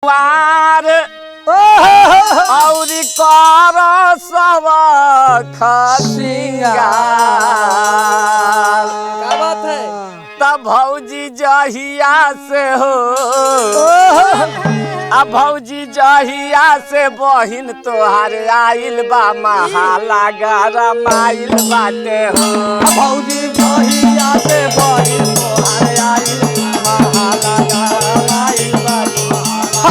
वार औरी कर सब खसिंगार। क्या बात है? तब भौजी जहिया से हो अब भौजी जहिया से बहिन तोहार आइल बा महाला गरमाइल बाटे हो। भौजी जहिया से बहिन तोहार आइल महाला गरमाइल बाटे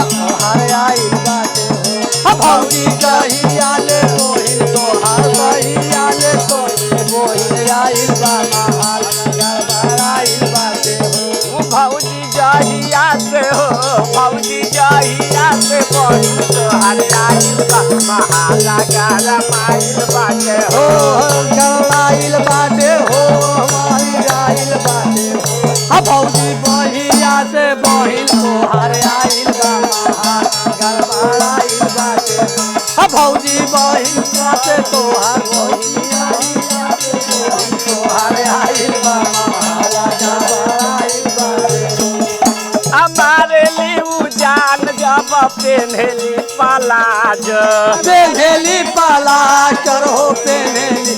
तोहार आइल बाटे हो। भौजी जहिया ले बहिन तोहार जहिया ले बहिन आइल बा महाला गरमाइल बाटे हो। भौजी जहिया से हो भौजी जहिया से बहिन तोहार आइल बा महाला गरमाइल बाटे हो। गरमाइल बाटे हो हमारी आइल बाटे हो। भौजी बहिया से बहिन तोहार आइल बा महाला गरमाइल बाटे हो। भौजी बहिन से तोहार तोहार आइल बा महाला गरमाइल बाटे हो। हमारे लिए जान जब पेन्हली पलाज पेन्हली पलास्टर हो पेन्हली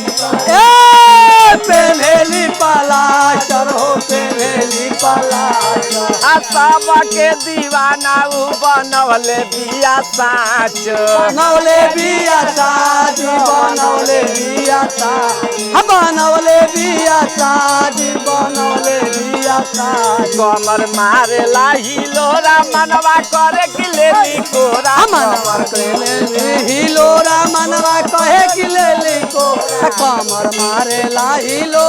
पेन्हली पलास्टर हो पेन्हली पलास्टर। सब के दीवाना उ बनवले बिया साच बनवले बिया साजी बनवले बिया साजी बनवले बिया साजी बनवले बिया साजी। कमर मारे लाही लोरा मनवा करे कि लेली कोरा मनवा करे हिलोरा मनवा कहे कि ले को कमर मारे लाहिलो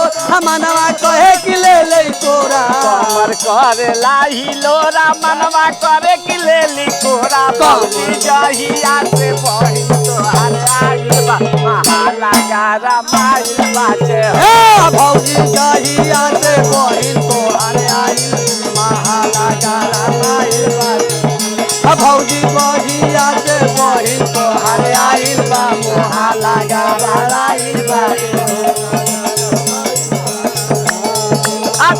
मनवा कहे कि ले कोरा कमर करे लाही लोरा मनवा करे कि लेली कोरा। भौजी जहिया से बहिन तोहार आइल बा महाला गरमाइल बाटे हो। भौजी जहिया से बहिन तोहार आइल महाला गरमाइल बाटे। भौजी बहिया से बहिन तोहार आइल बा महाला गरमाइल बाटे।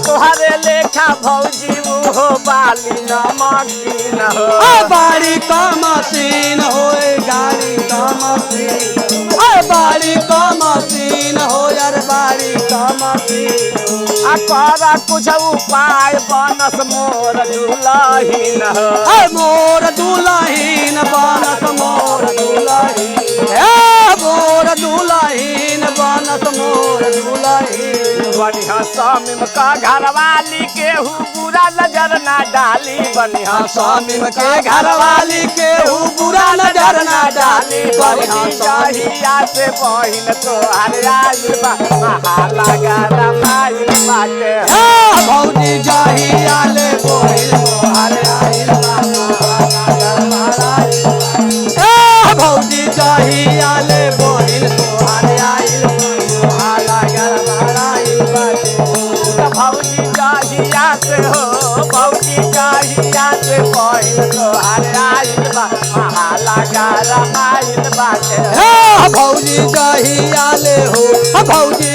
तोहरे लेखा भौजी मुहो बाली नमकीन हो। बाड़ी का मशीन हो गाड़ी का मशीन बाड़ी का मशीन हो यार बाड़ी का मशीन। कर कुछ उपाय बनस मोर दुलहीन हो। मोर दुलहीन बनस मोर दुलहीन मोर दुलहीन बनस मोर दुलहीन। बनिहा स्वामी का घरवाली केहू बुरा नजर ना डाली बनिहा स्वामी के घरवाली केहू बुरा नजर ना डाली। भौजी जहिया से बहिन तोहार आइल बा महाला गरमाइल बाटे हो। भौजी जहिया ले बहिन तोहार आइल बा महाला गरमाइल बाटे। भौजी जहिया ले बहिन तोहार आइल महाला गरमाइल बाटे। भौजी जहिया से हो भौजी जहिया से बहिन तोहार आइल बा महाला गरमाइल बाटे हो। भौजी जहिया ले हो भौजी